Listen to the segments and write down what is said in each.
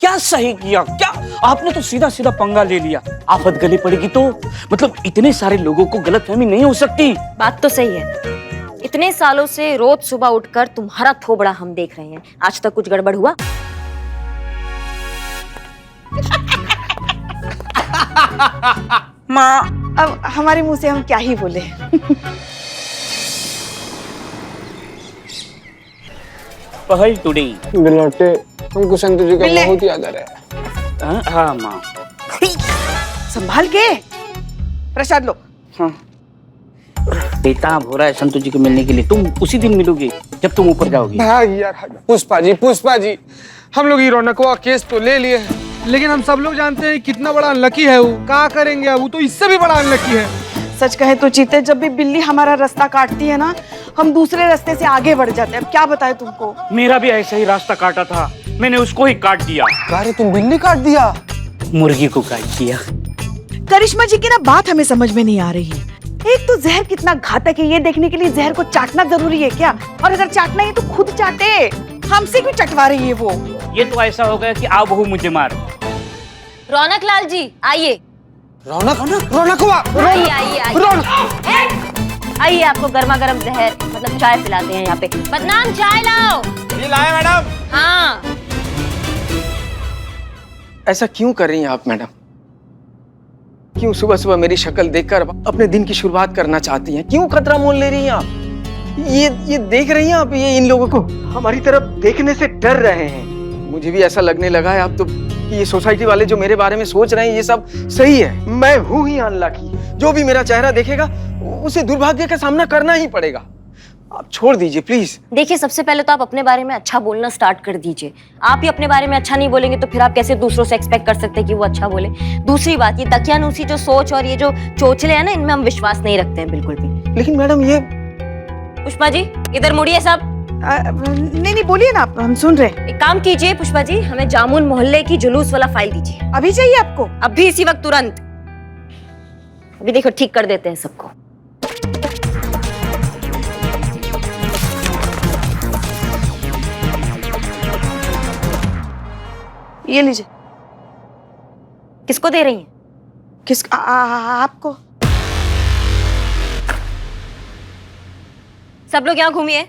क्या सही किया क्या? आपने तो सीधा सीधा पंगा ले लिया। आफत गले पड़ेगी तो मतलब इतने सारे लोगों को गलतफहमी नहीं हो सकती। बात तो सही है। इतने सालों से रोज सुबह उठकर तुम्हारा थोबड़ा हम देख रहे हैं, आज तक कुछ गड़बड़ हुआ? माँ, अब हमारे मुंह से हम क्या ही बोले। पहल टुडे बिल्लोटे, हमको संतोष जी का बहुत याद आ रहा है। हाँ माँ। संभाल के प्रसाद लो। हाँ बेताब हो रहा है संतोष जी को मिलने के लिए। तुम उसी दिन मिलोगे जब तुम ऊपर जाओगी। भाग यार। पुष्पा जी, हम लोग ये रौनकवा केस तो ले लिए हैं, लेकिन हम सब लोग जानते हैं कितना बड़ा अनलकी है वो। क्या करेंगे अब? वो तो इससे भी बड़ा अनलकी है। सच कहे तो चीते, जब भी बिल्ली हमारा रास्ता काटती है ना, हम दूसरे रास्ते से आगे बढ़ जाते हैं। अब क्या बताए तुमको। मेरा भी ऐसा ही रास्ता काटा था, मैंने उसको ही काट दिया। अरे तुम बिल्ली काट दिया? मुर्गी को काट दिया। करिश्मा जी की ना बात हमें समझ में नहीं आ रही है। एक तो जहर कितना घातक है ये देखने के लिए जहर को चाटना जरूरी है क्या? और अगर चाटना है तो खुद चाटे, हमसे क्यों चटवा रही है वो? ये तो ऐसा हो गया कि आओ बहू मुझे मार। रौनक लाल जी आइए। रौनकवा आइए, आपको गर्मा गर्म जहर मतलब चाय पिलाते हैं यहाँ पे। बदनाम चाय लाओ। ये लाए मैडम। हाँ ऐसा क्यों कर रही हैं आप मैडम? क्यों सुबह सुबह मेरी शक्ल देखकर अपने दिन की शुरुआत करना चाहती हैं? क्यों खतरा मोल ले रही हैं आप? ये देख रही हैं आप, ये इन लोगों को हमारी तरफ देखने से डर रहे हैं। मुझे भी ऐसा लगने लगा है अब तो कि ये सोसाइटी वाले जो मेरे बारे में सोच रहे हैं ये सब सही है। मैं हूं ही अनलकी। जो भी मेरा चेहरा देखेगा उसे दुर्भाग्य का सामना करना ही पड़ेगा। आप छोड़ दीजिए प्लीज। देखिए, सबसे पहले तो आप अपने बारे में अच्छा बोलना स्टार्ट कर दीजिए। आप ही अपने बारे में अच्छा नहीं बोलेंगे तो फिर आप कैसे दूसरों से एक्सपेक्ट कर सकते हैं कि वो अच्छा बोले। दूसरी बात, ये दकियानूसी जो सोच और ये जो चोचले हैं ना, इनमें हम विश्वास नहीं रखते हैं बिल्कुल भी। लेकिन मैडम ये पुष्पा जी इधर मुड़िए सब। नहीं बोलिए ना, आप हम सुन रहे हैं। एक काम कीजिए पुष्पा जी, हमें जामुन मोहल्ले की जुलूस वाला फाइल दीजिए। अभी चाहिए आपको? अभी इसी वक्त, तुरंत। अभी देखो ठीक कर देते हैं सबको। ये लीजिए। किसको दे रही हैं? आपको। सब लोग यहाँ घूमिए।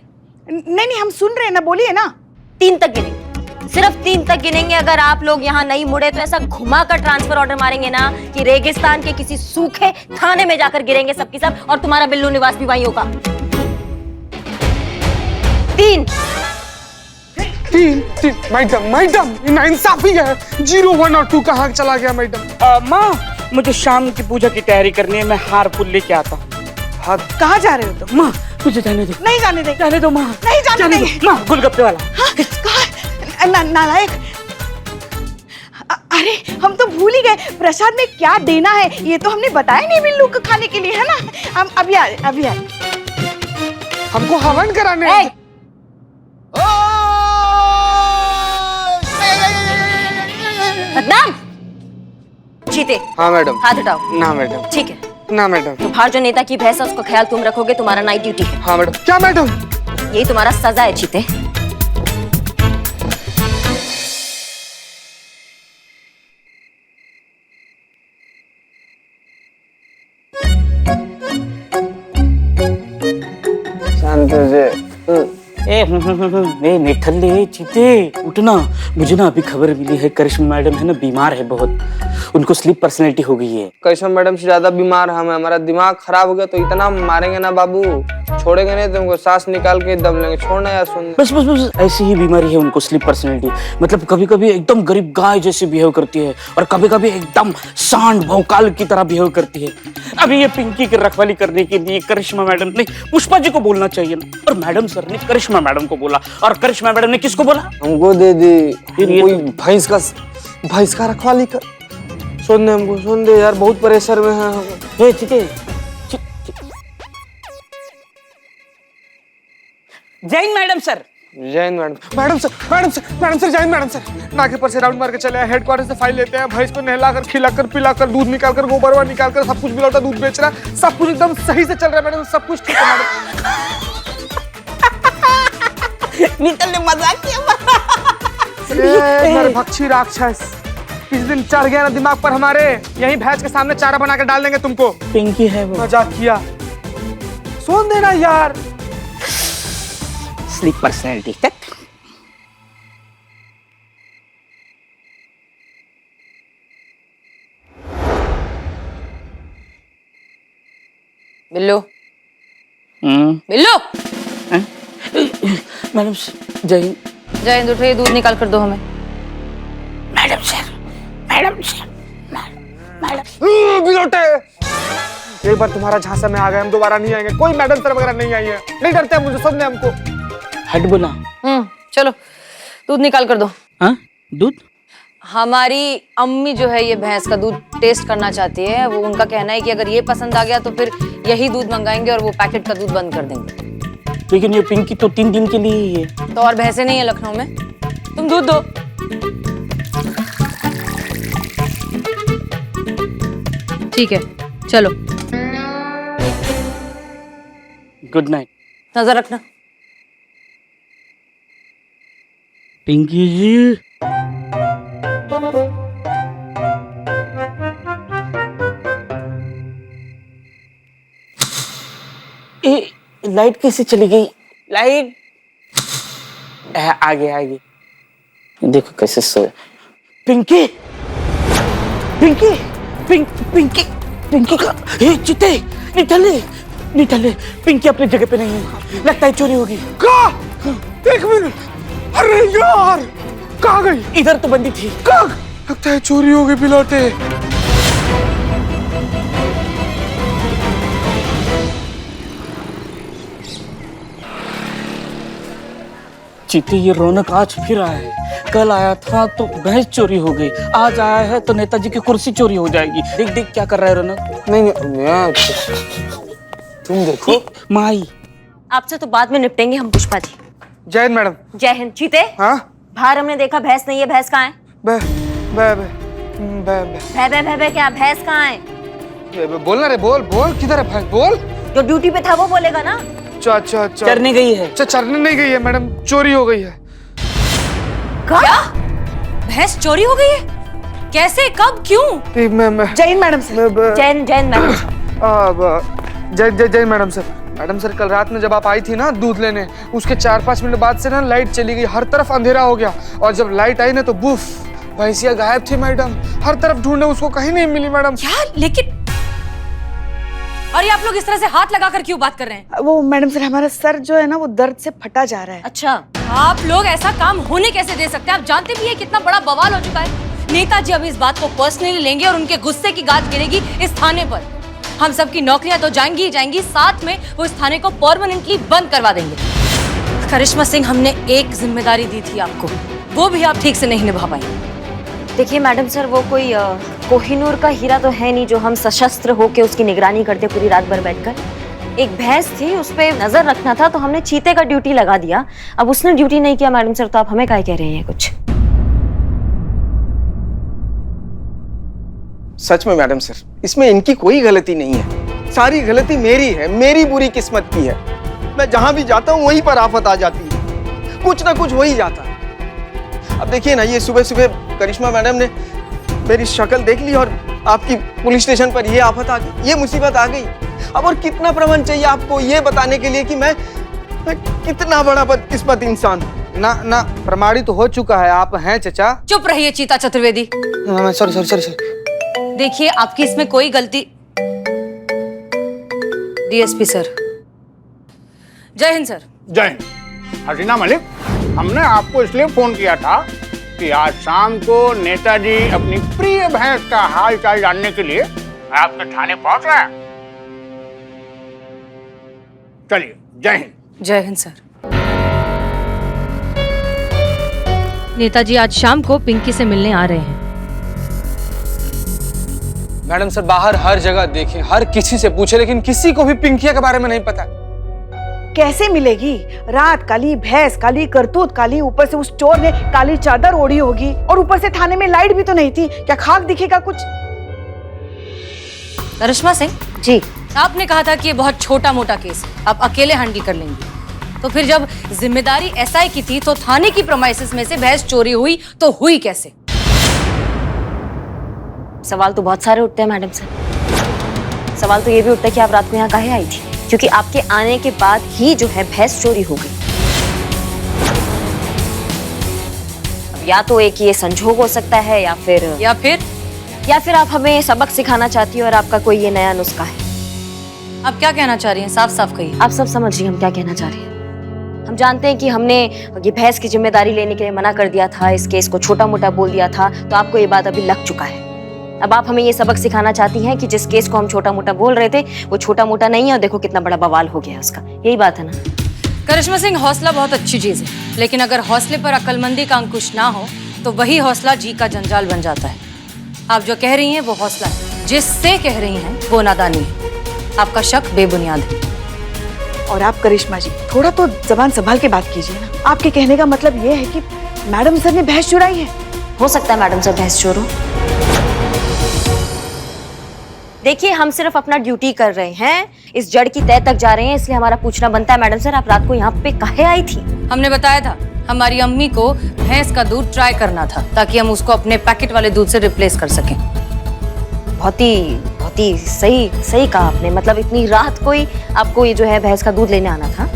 नहीं हम सुन रहे हैं ना, बोलिए ना। 3 तक गिनेंगे, सिर्फ 3 तक गिनेंगे। अगर आप लोग यहाँ नहीं मुड़े तो ऐसा घुमा कर ट्रांसफर ऑर्डर मारेंगे ना कि रेगिस्तान के किसी सूखे थाने में जाकर गिरेंगे सबकी सब, और तुम्हारा बिल्लू निवास भी वहीं होगा। 3 मैडम नाइंसाफी है। 0, 1 और 2 कहाँ चला गया मैडम? माँ, मुझे शाम की पूजा की तैयारी करनी है, मैं हार फूल लेके आता हूँ। हाँ कहाँ जा रहे हो तुम? माँ मुझे जाने दो। नहीं जाने दे। जाने दो माँ। नहीं जाने देंगे। माँ गोलगप्पे वाला। हाँ, कहाँ? नालायक। अरे हम तो भूल ही गए, प्रसाद में क्या देना है ये तो हमने बताया नहीं बिल्लू को खाने के लिए, है ना? हम अभी आ रहे। हमको हवन कराने। बदनाम चीते। हाँ मैडम। हाथ हटाओ। ना मैडम। ठीक है, ना मैडम। तो बाहर जो नेता की भैंस है उसका ख्याल तुम रखोगे, तुम्हारा नाइट ड्यूटी है। हाँ मैडम। क्या मैडम? यही तुम्हारा सजा है चीते। शांत ए निठल्ले चीते उठना। मुझे ना अभी खबर मिली है, करिश्मा मैडम है ना बीमार है बहुत, उनको स्लीप पर्सनैलिटी हो गई है। करिश्मा मैडम से ज्यादा बीमार हम हैं। हमारा दिमाग खराब हो गया तो इतना मारेंगे ना बाबू, छोड़ेंगे नहीं तुमको, सांस निकाल के दम लेंगे। छोड़ना यार, सुन। बस ऐसी ही बीमारी है उनको, स्लीप पर्सनैलिटी। मतलब कभी कभी एकदम गरीब गाय जैसे बिहेव करती है और कभी कभी एकदम सांड भौकाल की तरह बिहेव करती है। अभी ये पिंकी की रखवाली करने के लिए करिश्मा मैडम ने पुष्पा जी को बोलना चाहिए ना, और मैडम सर ने करिश्मा मैडम को बोला, और करिश्मा मैडम ने किसको बोला? हमको दे दी। कोई भैंस का रखवाली कर। सुन दे हमको, सुन दे यार, बहुत प्रेशर में है हम। चीते Jain madam sir. Jain madam sir Jain madam sir. नाके पर से राउंड मार के चले आए, हेडक्वार्टर से फाइल लेते हैं, भैंस को नहलाकर खिलाकर पिलाकर दूध निकालकर गोबरवा निकालकर सब कुछ मिलावटा दूध बेच रहा है। सब कुछ एकदम सही से चल रहा है मैडम, सब कुछ ठीक है मैडम। निकल ने मजाक किया। मेरे भक्षी राक्षस, किस दिन चढ़ गया ना दिमाग पर हमारे, यही भैंस के सामने चारा बना के डाल देंगे तुमको। पिंकी है वो। मजाक किया, सोन देना यार। Sleep personality. Billu, Billu, madam जय हिंद। जय हिंद, उठिए, दूध निकाल कर दो हमें। मैडम सर, मैडम सर, बिलोटे, एक बार तुम्हारा झांसा में आ गए, हम दोबारा नहीं आएंगे। कोई मैडम सर वगैरह नहीं आई है, नहीं डरते मुझे, सबने हमको। हट बोला। चलो दूध निकाल कर दो। हाँ, दूध? हमारी अम्मी जो है ये भैंस का दूध टेस्ट करना चाहती है। वो उनका कहना है कि अगर ये पसंद आ गया तो फिर यही दूध मंगाएंगे और वो पैकेट का दूध बंद कर देंगे। लेकिन ये पिंकी तो 3 दिन के लिए ही है। तो और भैंसे नहीं है लखनऊ में, तुम दूध दो। ठीक है, चलो। Good night. नजर रखना। पिंकी जी, लाइट कैसे चली गई? लाइट आगे आगे देखो कैसे सोए। पिंकी, पिंकी, पिंकी, पिंकी का चिते निठले, निठले। पिंकी अपनी जगह पे नहीं है, लगता है चोरी होगी। एक मिनट, अरे यार, कहाँ गई? इधर तो बंदी थी। लगता है चोरी हो गई बिलोटे। चीते, ये रौनक आज फिर आया है। कल आया था तो भैंस चोरी हो गई, आज आया है तो नेताजी की कुर्सी चोरी हो जाएगी। देख देख क्या कर रहा है रौनक। नहीं, तुम देखो। माई, आपसे तो बाद में निपटेंगे हम, पुष्पा जी। जय हिंद मैडम। जय हिंद। चीते, हाँ, बाहर हमने देखा भैंस नहीं है, भैंस कहाँ है? बे, बे, बे, बे, भै भै भै क्या, भैंस कहाँ है? बोलना रे, बोल बोल, किधर है भैंस, बोल। जो ड्यूटी पे था वो बोलेगा ना। अच्छा, चरने गई है। चरने नहीं गई है मैडम, चोरी हो गई है। क्या? भैंस चोरी हो गई है? कैसे, कब, क्यों? जय Hind madam sir. Jain Jain madam. जय मैडम सर। मैडम सर, कल रात में जब आप आई थी ना दूध लेने, उसके 4-5 मिनट बाद से ना लाइट चली गई, हर तरफ अंधेरा हो गया। और जब लाइट आई ना तो बुफ, भैंसिया गायब थी मैडम। हर तरफ ढूंढे, उसको कहीं नहीं मिली मैडम। क्या? लेकिन और ये आप लोग इस तरह से हाथ लगाकर क्यों बात कर रहे हैं? वो मैडम सर, हमारा सर जो है ना वो दर्द से फटा जा रहा है। अच्छा, आप लोग ऐसा काम होने कैसे दे सकते हैं? आप जानते भी हैं कितना बड़ा बवाल हो चुका है। नेताजी अभी इस बात को पर्सनली लेंगे और उनके गुस्से की गाज गिरेगी इस थाने पर। हम सबकी नौकरियां तो जाएंगी ही जाएंगी, साथ में वो इस थाने को परमानेंटली बंद करवा देंगे। करिश्मा सिंह, हमने एक जिम्मेदारी दी थी आपको, वो भी आप ठीक से नहीं निभा पाई। देखिए मैडम सर, वो कोई कोहिनूर का हीरा तो है नहीं जो हम सशस्त्र होके उसकी निगरानी करते पूरी रात भर बैठकर। एक भैंस थी, उस पे नजर रखना था तो हमने चीते का ड्यूटी लगा दिया। अब उसने ड्यूटी नहीं किया मैडम सर, तो आप हमें क्या कह रहे हैं कुछ? सच में मैडम सर, इसमें इनकी कोई गलती नहीं है। सारी गलती मेरी है, मेरी बुरी किस्मत की है। मैं जहां भी जाता हूं वहीं पर आफत आ जाती है, कुछ ना कुछ हो ही जाता है। अब देखिए ना, ये सुबह सुबह करिश्मा मैडम ने मेरी शक्ल देख ली और आपकी पुलिस स्टेशन पर ये आफत आ गई, ये मुसीबत आ गई। अब और कितना प्रमाण चाहिए आपको ये बताने के लिए कि मैं कितना बड़ा बदकिस्मत इंसान हूं? ना, प्रमाणित तो हो चुका है, आप हैं चचा। चुप रहिए चीता चतुर्वेदी। सॉरी। देखिए, आपकी इसमें कोई गलती। DSP sir. जय हिंद सर। जय हिंद। हसीना मलिक, हमने आपको इसलिए फोन किया था कि आज शाम को नेताजी अपनी प्रिय भैंस का हाल चाल जानने के लिए आपके थाने पहुंच रहे हैं। चलिए, जय हिंद। जय हिंद सर। नेताजी आज शाम को पिंकी से मिलने आ रहे हैं। मैडम सर, बाहर हर जगह देखें, हर किसी से पूछे, लेकिन किसी को भी पिंकिया के बारे में नहीं पता। कैसे मिलेगी? रात काली, भैंस काली, करतूत काली, ऊपर से उस चोर ने काली चादर ओढ़ी होगी और ऊपर से थाने में लाइट भी तो नहीं थी। क्या खाक दिखेगा कुछ? करिश्मा सिंह जी, आपने कहा था कि ये बहुत छोटा मोटा केस है, आप अकेले हैंडल कर लेंगे। तो फिर जब जिम्मेदारी एसआई की थी तो थाने की प्रोमाइसेस में से भैंस चोरी हुई तो हुई कैसे? सवाल तो बहुत सारे उठते हैं मैडम सर। सवाल तो ये भी उठता है कि आप रात को यहाँ काहे आई थी, क्योंकि आपके आने के बाद ही जो है भैंस चोरी हो गई। अब या तो एक ये संजोग हो सकता है या फिर आप हमें सबक सिखाना चाहती हो और आपका कोई ये नया नुस्खा है। आप क्या कहना चाह रही हैं? साफ साफ कहिए। आप सब समझ रही हैं हम क्या कहना चाह रहे हैं। हम जानते हैं कि हमने ये भैंस की जिम्मेदारी लेने के लिए मना कर दिया था, इस केस को छोटा मोटा बोल दिया था, तो आपको ये बात अभी लग चुका है। अब आप हमें ये सबक सिखाना चाहती हैं कि जिस केस को हम छोटा मोटा बोल रहे थे वो छोटा मोटा नहीं है और देखो कितना बड़ा बवाल हो गया उसका। यही बात है ना? करिश्मा सिंह, हौसला बहुत अच्छी चीज है, लेकिन अगर हौसले पर अक्लमंदी का अंकुश ना हो तो वही हौसला जी का जंजाल बन जाता है। आप जो कह रही हैं वो हौसला है, जिससे कह रही हैं वो नादानी है। आपका शक बेबुनियाद है। और आप करिश्मा जी थोड़ा तो जबान संभाल के बात कीजिए ना। आपके कहने का मतलब ये है कि मैडम सर ने भैंस चुराई है? हो सकता है मैडम सर भैंस चोर हो। देखिए, हम सिर्फ अपना ड्यूटी कर रहे हैं, इस जड़ की तह तक जा रहे हैं, इसलिए हमारा पूछना बनता है मैडम सर आप रात को यहाँ पे काहे आई थी? हमने बताया था हमारी अम्मी को भैंस का दूध ट्राई करना था ताकि हम उसको अपने पैकेट वाले दूध से रिप्लेस कर सकें। बहुत ही सही कहा आपने। मतलब इतनी रात कोई आपको ये जो है भैंस का दूध लेने आना था?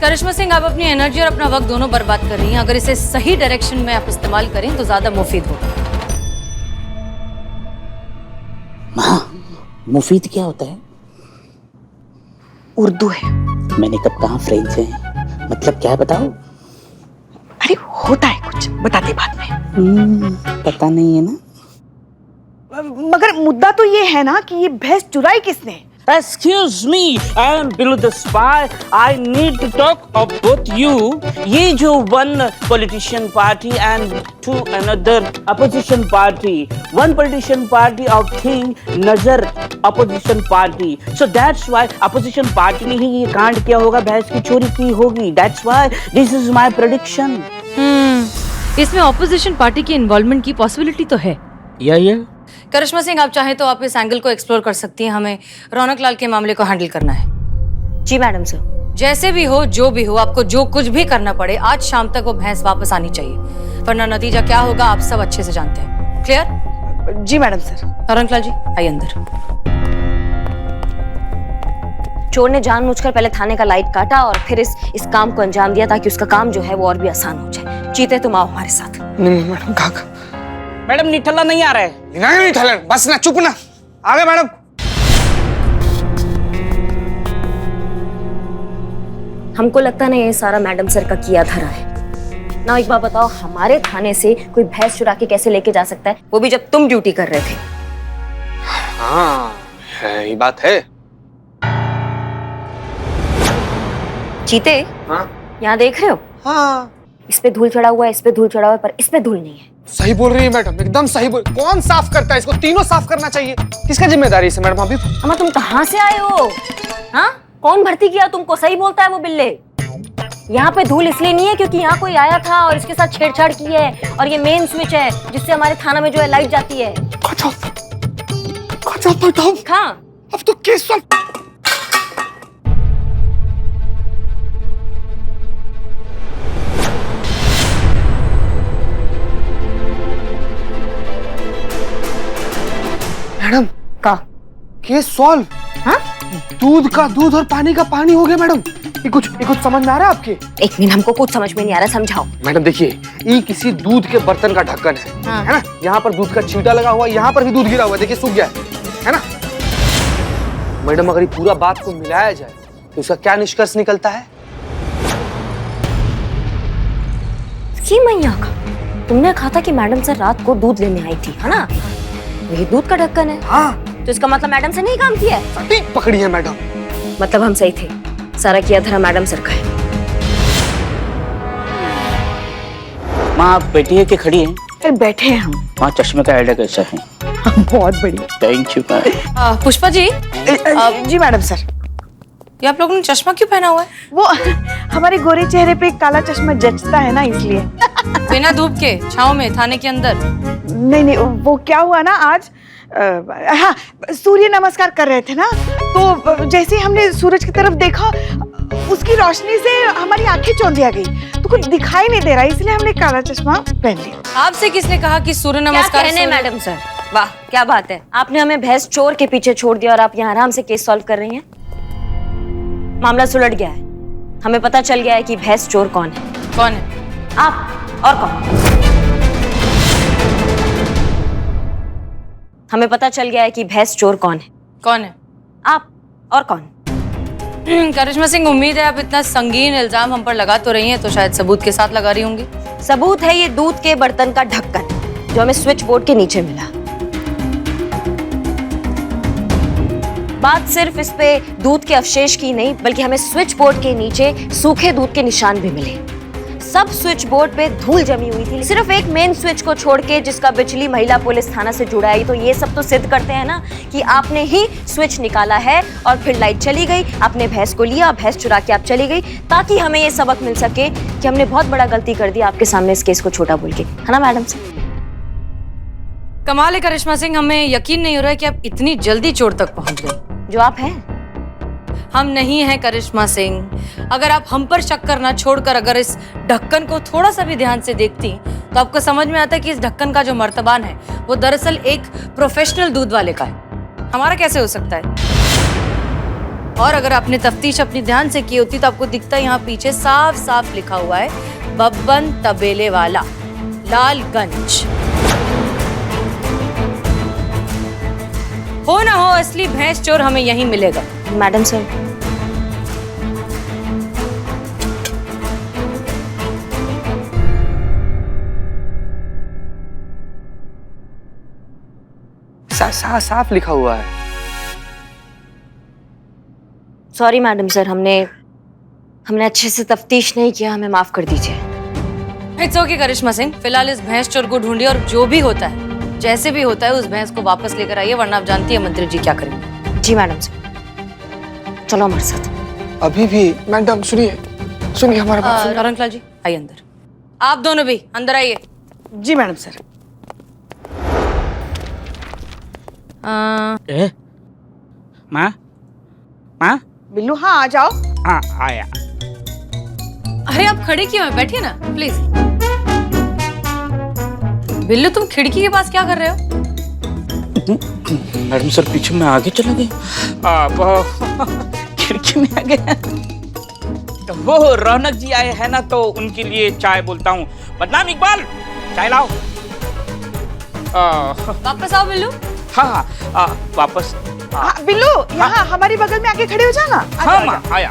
करिश्मा सिंह, आप अपनी एनर्जी और अपना वक्त दोनों बर्बाद कर रही हैं। अगर इसे सही डायरेक्शन में आप इस्तेमाल करें तो ज्यादा मुफीद होगा। मुफीद क्या होता है? उर्दू है। मैंने कब कहा फ्रेंच है? मतलब क्या है बताओ? अरे होता है कुछ, बताते बाद में। पता नहीं है ना। मगर मुद्दा तो ये है ना कि ये भैंस चुराई किसने? Excuse me, I am Billu the spy. I need to talk about you. ये जो one politician party and to another opposition party. One politician party of thing नजर opposition party. So that's why opposition party ने ही ये कांड किया होगा, भैंस की चोरी की होगी. That's why this is my prediction. इसमें ऑपोजिशन पार्टी की इन्वॉल्वमेंट की पॉसिबिलिटी तो है। या करिश्मा सिंह, आप चाहे तो आप इस एंगल को एक्सप्लोर कर सकती हैं। हमें रौनक लाल के मामले को हैंडल करना है। जी मैडम सर। जैसे भी हो, जो भी हो, आपको जो कुछ भी करना पड़े, आज शाम तक वो भैंस वापस आनी चाहिए, वरना नतीजा क्या होगा आप सब अच्छे से जानते हैं। क्लियर? जी मैडम सर। रौनक लाल जी आइए अंदर। चोर ने जानबूझकर पहले थाने का लाइट काटा और फिर इस काम को अंजाम दिया ताकि उसका काम जो है वो और भी आसान हो जाए। चीते, तुम आओ हमारे साथ। नहीं मैडम, काका मैडम निठल्ला नहीं आ रहा है। नहीं ठलन, बस ना, चुप ना। आ गए मैडम। हमको लगता नहीं ये सारा मैडम सर का किया धरा है ना। एक बात बताओ, हमारे थाने से कोई भैंस चुरा के कैसे लेके जा सकता है, वो भी जब तुम ड्यूटी कर रहे थे? हाँ ये बात है। चीते, हाँ यहाँ देख रहे हो? हाँ इस पे धूल चढ़ा हुआ है, इस पे धूल चढ़ा हुआ है, पर इस पे धूल नहीं है। सही बोल रही है मैडम, एकदम सही बोल। कौन साफ करता है इसको? तीनों साफ करना चाहिए। किसका जिम्मेदारी है मैडम? अभी अम्मा तुम कहाँ से आए हो? हाँ, कौन भर्ती किया तुमको? सही बोलता है वो बिल्ले। यहाँ पे धूल इसलिए नहीं है क्योंकि यहाँ कोई आया था और इसके साथ छेड़छाड़ की है, और ये मेन स्विच है जिससे हमारे थाना में जो है लाइट जाती है। मैडम, हाँ, अब तो केस सॉल्व। मैडम का केस सॉल्व। हाँ? दूध का दूध और पानी का पानी हो गया मैडम। ये कुछ समझ में आ रहा है आपके? एक मिनट, हमको कुछ समझ में नहीं आ रहा, समझाओ। मैडम देखिए, ये किसी दूध के बर्तन का ढक्कन है, हाँ। है ना? यहाँ पर दूध का छींटा लगा हुआ, यहाँ पर भी दूध गिरा हुआ, देखिए सूख गया है ना? मैडम अगर ये पूरा बात को मिलाया जाए तो इसका क्या निष्कर्ष निकलता है? कि मैया का, तुमने कहा था कि मैडम सर रात को दूध लेने आई थी, है ना? ये दूध का ढक्कन है। हाँ, तो इसका मतलब मैडम से नहीं काम किया है? सटीक पकड़ी है मैडम। मतलब हम सही थे, सारा किया धरा मैडम सर का है। माँ आप बैठी है कि खड़ी है? फिर बैठे हैं हम। वहाँ चश्मे का आइडिया कैसा है? बहुत बढ़िया। Thank you. पुष्पा जी, जी मैडम सर। ये आप लोगों ने चश्मा क्यों पहना हुआ है? वो हमारे गोरे चेहरे पे काला चश्मा जचता है ना, इसलिए। बिना धूप के छांव में थाने के अंदर? नहीं, वो क्या हुआ ना आज, हाँ, सूर्य नमस्कार कर रहे थे ना, तो जैसे ही हमने सूरज की तरफ देखा उसकी रोशनी से हमारी आंखें चौंधिया गई, तो कुछ दिखाई नहीं दे रहा, इसलिए हमने काला चश्मा पहन लिया। आपसे किसने कहा कि सूर्य क्या नमस्कार कहने मैडम सर, वाह क्या बात है। आपने हमें भैंस चोर के पीछे छोड़ दिया और आप यहाँ आराम से केस सॉल्व कर रही हैं। मामला सुलझ गया है, हमें पता चल गया है कि भैंस चोर कौन है। कौन है? आप और कौन? हमें पता चल गया है कि भैंस चोर कौन है। कौन है? आप और कौन? करिश्मा सिंह, उम्मीद है आप इतना संगीन इल्जाम हम पर लगा तो रही हैं, तो शायद सबूत के साथ लगा रही होंगी। सबूत है ये दूध के बर्तन का ढक्कन जो हमें स्विच बोर्ड के नीचे मिला। बात सिर्फ इस पे दूध के अवशेष की नहीं, बल्कि हमें स्विच बोर्ड के नीचे सूखे दूध के निशान भी मिले। सब स्विच बोर्ड पे धूल जमी हुई थी, सिर्फ एक मेन स्विच को छोड़ के जिसका बिचली महिला पुलिस थाना से जुड़ा है। तो ये सब तो सिद्ध करते हैं ना कि आपने ही स्विच निकाला है और फिर लाइट चली गई, आपने भैंस को लिया, भैंस चुरा के आप चली गई, ताकि हमें ये सबक मिल सके कि हमने बहुत बड़ा गलती कर दी आपके सामने इस केस को छोटा बोल के, है ना मैडम से? कमाल है करिश्मा सिंह, हमें यकीन नहीं हो रहा है कि आप इतनी जल्दी चोर तक पहुंच गए। जो आप हैं। हम नहीं हैं करिश्मा सिंह। अगर आप हम पर शक करना छोड़कर अगर इस ढक्कन को थोड़ा सा भी ध्यान से देखती तो आपको समझ में आता है कि इस ढक्कन का जो मर्तबान है वो दरअसल एक प्रोफेशनल दूध वाले का है। हमारा कैसे हो सकता है? और अगर आपने तफ्तीश अपनी ध्यान से की होती तो आपको दिखता है यहाँ पीछे साफ साफ लिखा हुआ है बब्बन तबेले वाला, लालगंज। हो ना हो, असली भैंस चोर हमें यहीं मिलेगा। मैडम सर, साफ लिखा हुआ है। सॉरी मैडम सर, हमने अच्छे से तफ्तीश नहीं किया, हमें माफ कर दीजिए। इट्स ओके करिश्मा सिंह, फिलहाल इस भैंस चोर को ढूंढिए और जो भी होता है, जैसे भी होता है, उस भैंस को वापस लेकर आइए, वरना आप जानती है मंत्री जी क्या करेंगे। जी मैडम सर, चलो हमारे साथ। अभी भी मैडम सुनिए हमारा बात सुनिए। रौनकलाल जी आइए अंदर। आप दोनों भी अंदर आइए। जी मैडम सर। माँ माँ, बिल्लू, हाँ आ जाओ। हाँ आया। अरे आप खड़े क्यों हैं? बैठिए ना प्लीज। बिल्लू, तुम खिड़की के पास क्या कर रहे हो? मैडम सर पीछे में आगे चला गया, खिड़की में आ गया। तो वो रौनक जी आए हैं ना, तो उनके लिए चाय बोलता हूँ। बदनाम इकबाल, चाय लाओ। वापस आओ बिल्लू। हाँ वापस। बिल्लू, यहाँ हमारी बगल में आके खड़े हो जाना। हाँ माँ, आया।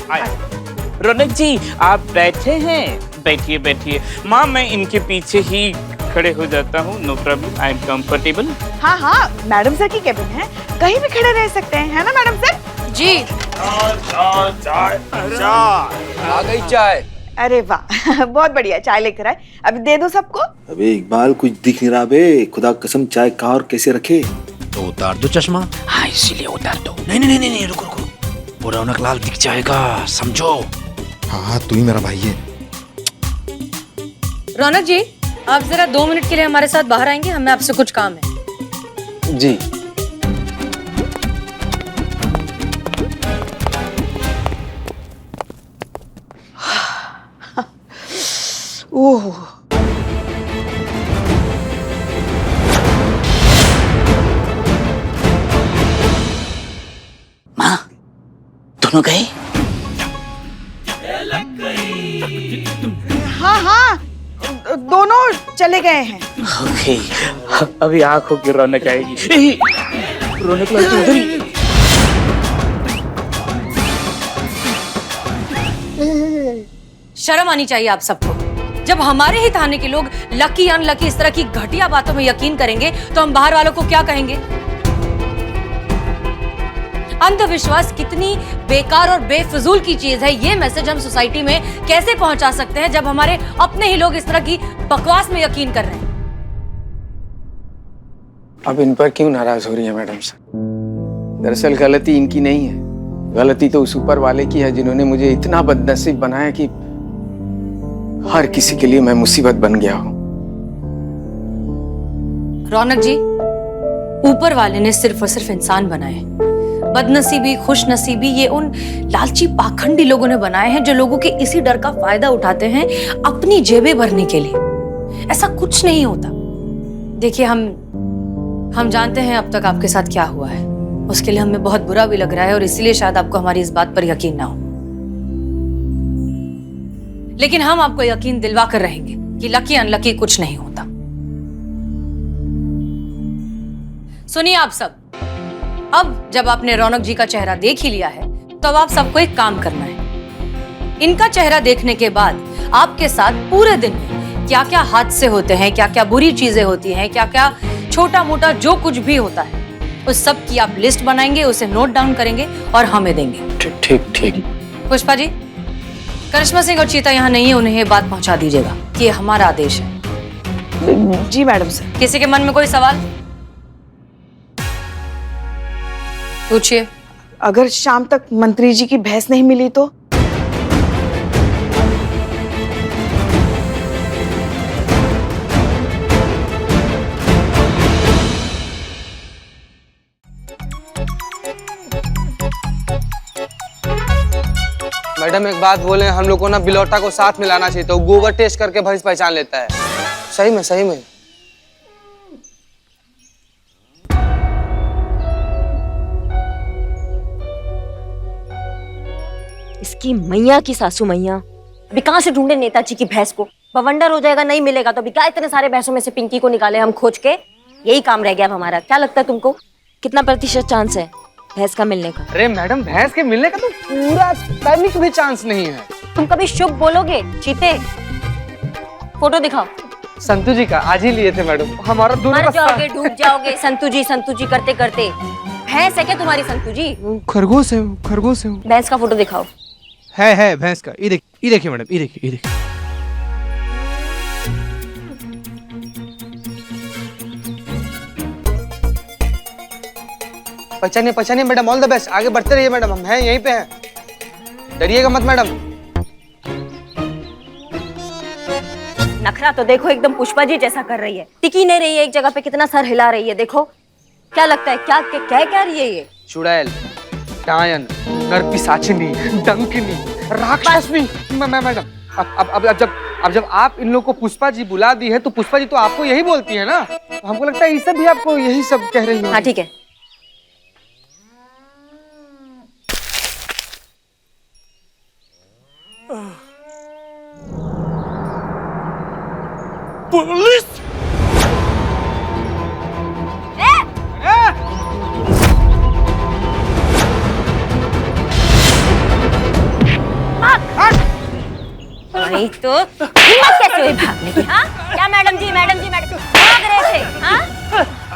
रौनक जी आप बैठे हैं? बैठिए बैठिए। माँ मैं इनके पीछे ही खड़े हो जाता हूँ, no problem, I am comfortable. हाँ, मैडम सर की केबिन है, कहीं भी खड़े रह सकते हैं, है ना मैडम सर? जी। आ गई चाय। अरे वाह, बहुत बढ़िया, चाय लेकर आए। अभी दे दो सबको। अबे इकबाल, कुछ दिख नहीं रहा बे, खुदा कसम चाय कहाँ और कैसे रखे? तो उतार दो चश्मा। हाँ इसीलिए उतार दो। नहीं, रुको, वो रौनकलाल दिख जाएगा, समझो। हाँ, तू ही मेरा भाई है। रौनक जी, आप जरा 2 मिनट के लिए हमारे साथ बाहर आएंगे, हमें आपसे कुछ काम है। जी। ओह, माँ दोनों गए? हाँ, दोनों चले गए हैं। ओके, अभी आंखों की रौनक आएगी। रौनक लाल तो उधर ही। शर्म आनी चाहिए आप सबको। जब हमारे ही थाने के लोग लकी अनलकी इस तरह की घटिया बातों में यकीन करेंगे तो हम बाहर वालों को क्या कहेंगे? अंधविश्वास कितनी बेकार और बेफिजूल की चीज है, ये मैसेज हम सोसाइटी में कैसे पहुंचा सकते हैं जब हमारे अपने ही लोग इस तरह की बकवास में यकीन कर रहे हैं? अब इन पर क्यों नाराज हो रही है मैडम सर? दरअसल गलती इनकी नहीं है, गलती तो उस ऊपर वाले की है जिन्होंने मुझे इतना बदनसीब बनाया कि हर किसी के लिए मैं मुसीबत बन गया हूं। रौनक जी, ऊपर वाले ने सिर्फ और सिर्फ इंसान बनाए, बदनसीबी, खुश नसीबी ये उन लालची पाखंडी लोगों ने बनाए हैं जो लोगों के इसी डर का फायदा उठाते हैं अपनी जेबें भरने के लिए। ऐसा कुछ नहीं होता। देखिए, हम जानते हैं अब तक आपके साथ क्या हुआ है, उसके लिए हमें बहुत बुरा भी लग रहा है और इसीलिए शायद आपको हमारी इस बात पर यकीन ना हो, लेकिन हम आपको यकीन दिलवा कर रहेंगे कि लकी अनलकी कुछ नहीं होता। सुनिए आप सब, अब जब आपने रौनक जी का चेहरा देख ही लिया है तो अब आप सबको एक काम करना है। इनका चेहरा देखने के बाद आपके साथ पूरे दिन में क्या क्या हादसे होते हैं, क्या क्या बुरी चीजें होती हैं, क्या क्या छोटा मोटा जो कुछ भी होता है, उस सब की आप लिस्ट बनाएंगे, उसे नोट डाउन करेंगे और हमें देंगे। ठीक ठीक। पुष्पा जी, करिश्मा सिंह और चीता यहाँ नहीं है, उन्हें ये बात पहुंचा दीजिएगा कि ये हमारा आदेश है। जी मैडम सर। किसी के मन में कोई सवाल पूछिए। अगर शाम तक मंत्री जी की भैंस नहीं मिली तो? मैडम एक बात बोले, हम लोग को ना बिलौटा को साथ में लाना चाहिए, तो गोबर टेस्ट करके भैंस पहचान लेता है। सही में सही में। इसकी मैया की सासू मैया, अभी कहाँ से ढूंढे नेताजी की भैंस को? बवंडर हो जाएगा, नहीं मिलेगा तो अभी क्या इतने सारे भैंसों में से पिंकी को निकाले हम खोज के? यही काम रह गया अब हमारा। क्या लगता है तुमको कितना प्रतिशत चांस है भैंस का मिलने का? अरे मैडम, भैंस के मिलने का तो पूरा तनिक भी चांस नहीं है। तुम कभी शुभ बोलोगे? चीते, फोटो दिखाओ। संतू जी का आज ही लिए थे मैडम, हमारा दोनों मर का जाओगे, डूब जाओगे संतू जी करते करते। भैंस है क्या तुम्हारी संतू जी? खरगोश है, खरगोश है। भैंस का फोटो दिखाओ। है भैंस का। ये देखिए मैडम, ये देखिए। पहचानिए मैडम, ऑल द बेस्ट। आगे बढ़ते रहिए मैडम, हम हैं यहीं पे हैं, डरिएगा मत मैडम। नखरा तो देखो, एकदम पुष्पा जी जैसा कर रही है, टिकी नहीं रही है एक जगह पे, कितना सर हिला रही है। देखो क्या लगता है, क्या रही है ये? चुड़ैल, डायन, नरपिशाचिनी, डंकिनी, राक्षसनी। मैडम, अब जब आप इन लोग को पुष्पा जी बुला दी है तो पुष्पा जी तो आपको यही बोलती है ना, तो हमको लगता है ये सब भी आपको यही सब कह रही है। हाँ ठीक है। पुलिस! नहीं तो हिम्मत कैसे हुई भागने की? हाँ क्या मैडम जी भाग रहे थे? हाँ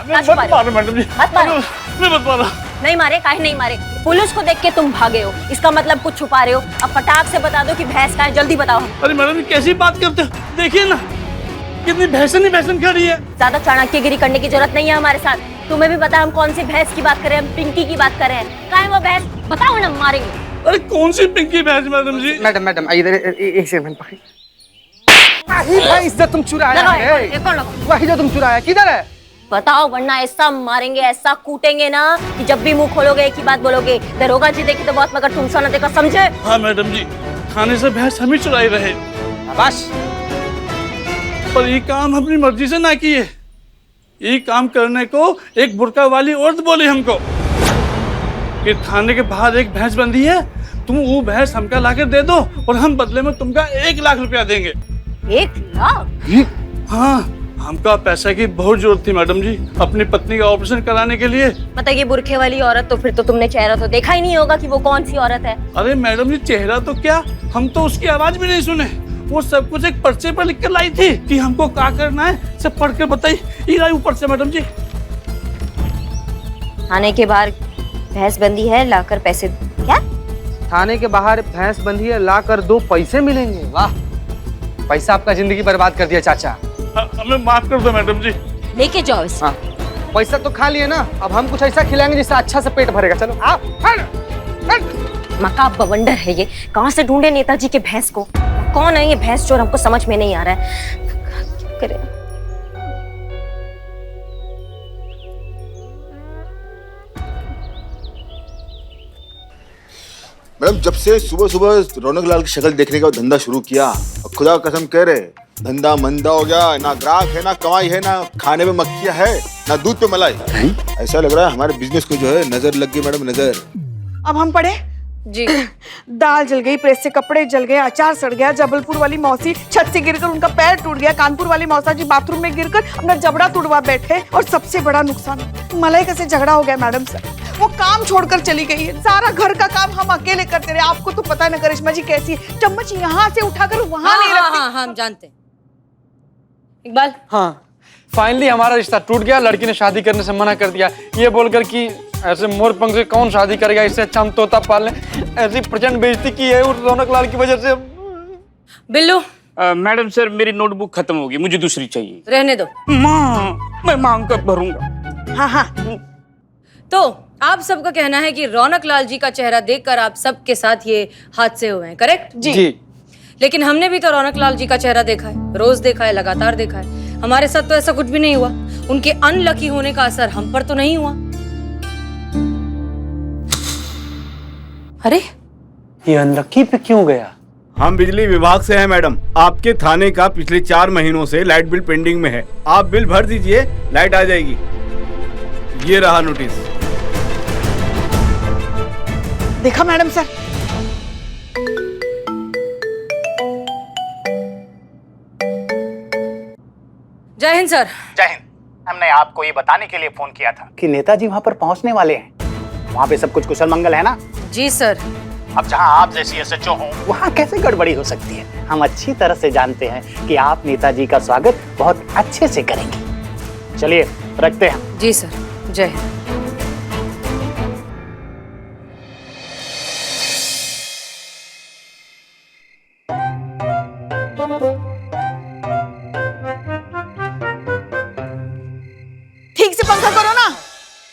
मत मारो मैडम जी, मत मारो। मैं मत मारो। नहीं मारे, काहे नहीं मारे? पुलिस को देख के तुम भागे हो, इसका मतलब कुछ छुपा रहे हो। अब फटाक से बता दो कि भैंस कहाँ है, जल्दी बताओ। अरे मैडम, कैसी बात करते हो? देखिए ना कितनी भैंसन खड़ी है। ज्यादा चाणक्यगिरी करने की जरूरत नहीं है हमारे साथ। तुम्हें भी पता हम कौन सी भैंस की बात कर रहे हैं, हम पिंकी की बात कर रहे हैं। कहाँ है वो भैंस? बताओ ना, मारेंगे। अरे कौन सी पिंकी भैंस मैडम जी? मैडम इधर एक सेकंड पकड़िए। वही भैंस जो तुम चुराया है, वही जो तुम चुराया, किधर है? बताओ, वरना ऐसा मारेंगे, ऐसा कूटेंगे ना कि जब भी मुंह खोलोगे एक ही बात बोलोगे, दरोगा जी देखे तो बहुत मगर तुमसा न देखा, समझे? हाँ मैडम जी, थाने से भैंस हम ही चुराई रहे। बस, पर ये काम अपनी मर्जी से ना किए। ये काम करने को एक बुर्का वाली औरत बोली हमको कि थाने के बाहर एक भैंस बंधी है, तुम वो भैंस हमका लाकर दे दो और हम बदले में तुमका 1 लाख रुपया देंगे। 1 लाख? हाँ, हमका पैसा की बहुत जरूरत थी मैडम जी, अपनी पत्नी का ऑपरेशन कराने के लिए। मतलब ये बुरखे वाली औरत, तो फिर तो तुमने चेहरा तो देखा ही नहीं होगा कि वो कौन सी औरत है। अरे मैडम जी, चेहरा तो क्या, हम तो उसकी आवाज भी नहीं सुने। वो सब कुछ एक पर्चे पर लिख कर लाई थी कि हमको क्या करना है, सब पढ़ कर बताई। ये लाई ऊपर से मैडम जी। थाने के बाहर भैंस बंदी है, लाकर पैसे। क्या? थाने के बाहर भैंस बंधी है, लाकर 2 पैसे मिलेंगे। वाह, पैसा आपका जिंदगी बर्बाद कर दिया चाचा। हमें माफ कर दो मैडम जी। लेके जाओ इसे। हाँ, पैसा तो खा लिए ना, अब हम कुछ ऐसा खिलाएंगे जिससे अच्छा से पेट भरेगा। चलो आप। मका बवंडर है ये, कहाँ से ढूंढे नेताजी के भैंस को? कौन है ये भैंस चोर, हमको समझ में नहीं आ रहा है। क्या करें? मैडम जब से सुबह सुबह रौनक लाल की शक्ल देखने का धंधा शुरू किया, और खुदा कसम कह रहे धंधा मंदा हो गया। ना ग्राहक है, ना कमाई है, ना खाने में मक्खियाँ है, ना दूध पे मलाई। ऐसा लग रहा है हमारे बिजनेस को जो है नजर लग गई मैडम, नजर। अब हम पढ़े जी। दाल जल गई, प्रेस से कपड़े जल गए, अचार सड़ गया, जबलपुर वाली मौसी छत से गिरकर उनका पैर टूट गया, कानपुर वाली मौसा जी बाथरूम में गिरकर अपना जबड़ा तुड़वा बैठे, और सबसे बड़ा नुकसान मलाइका से झगड़ा हो गया मैडम सर। वो काम छोड़कर चली गई है, सारा घर का काम हम अकेले करते रहे। आपको तो पता है ना करिश्मा जी कैसी है, चम्मच यहाँ से उठाकर वहाँ नहीं रखती। हाँ, हम जानते हैं। इकबाल, हाँ फाइनली हमारा रिश्ता टूट गया। लड़की ने शादी करने से मना कर दिया, ये बोलकर कि ऐसे मोर पंख से कौन शादी करेगा, इससे अच्छा हम तोता पाल लें। ऐसी प्रचंड बेइज्जती की है उस रौनक लाल की वजह से। बिल्लू मैडम सर मेरी नोटबुक खत्म होगी, मुझे दूसरी चाहिए। रहने दो। माँ मैं मांग कर भरूंगा। हाँ हाँ तो आप सबका कहना है कि रौनक लाल जी का चेहरा देखकर आप सबके साथ ये हादसे हुए हैं, करेक्ट? जी। लेकिन हमने भी तो रौनक लाल जी का चेहरा देखा है, रोज देखा है, लगातार देखा है। हमारे साथ तो ऐसा कुछ भी नहीं हुआ। उनके अनलकी होने का असर हम पर तो नहीं हुआ। अरे ये अनलकी पे क्यों गया? हम बिजली विभाग से हैं मैडम। आपके थाने का पिछले 4 महीनों से लाइट बिल पेंडिंग में है। आप बिल भर दीजिए, लाइट आ जाएगी। ये रहा नोटिस। देखा मैडम सर, जय हिंद सर। जय हिंद। हमने आपको ये बताने के लिए फोन किया था कि नेताजी वहाँ पर पहुँचने वाले हैं। वहाँ पे सब कुछ कुशल मंगल है ना? जी सर। अब जहां आप जैसी एसएचओ हो वहाँ कैसे गड़बड़ी हो सकती है? हम अच्छी तरह से जानते हैं कि आप नेताजी का स्वागत बहुत अच्छे से करेंगे। चलिए रखते हैं। जी सर, जय हिंद। ठीक से पंखा करो ना,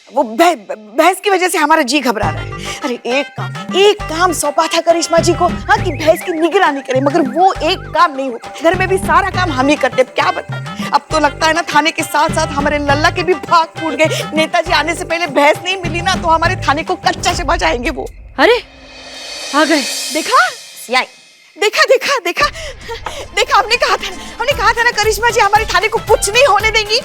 वो भैंस की वजह से हमारा जी घबरा रहा है। अरे एक काम सौंपा था करिश्मा जी को, हाँ, कि भैंस की निगरानी करे, मगर वो एक काम नहीं हुआ। घर में भी सारा काम हम ही करते, क्या बताएं। अब तो लगता है ना थाने के साथ साथ हमारे लल्ला के भी भाग फूट गए। नेताजी आने से पहले भैंस नहीं मिली ना तो हमारे थाने को कच्चा से बचाएंगे वो। अरे आ गए। देखा देखा देखा देखा देखा, हमने कहा था ना करिश्मा जी हमारे थाने को कुछ नहीं होने देंगी।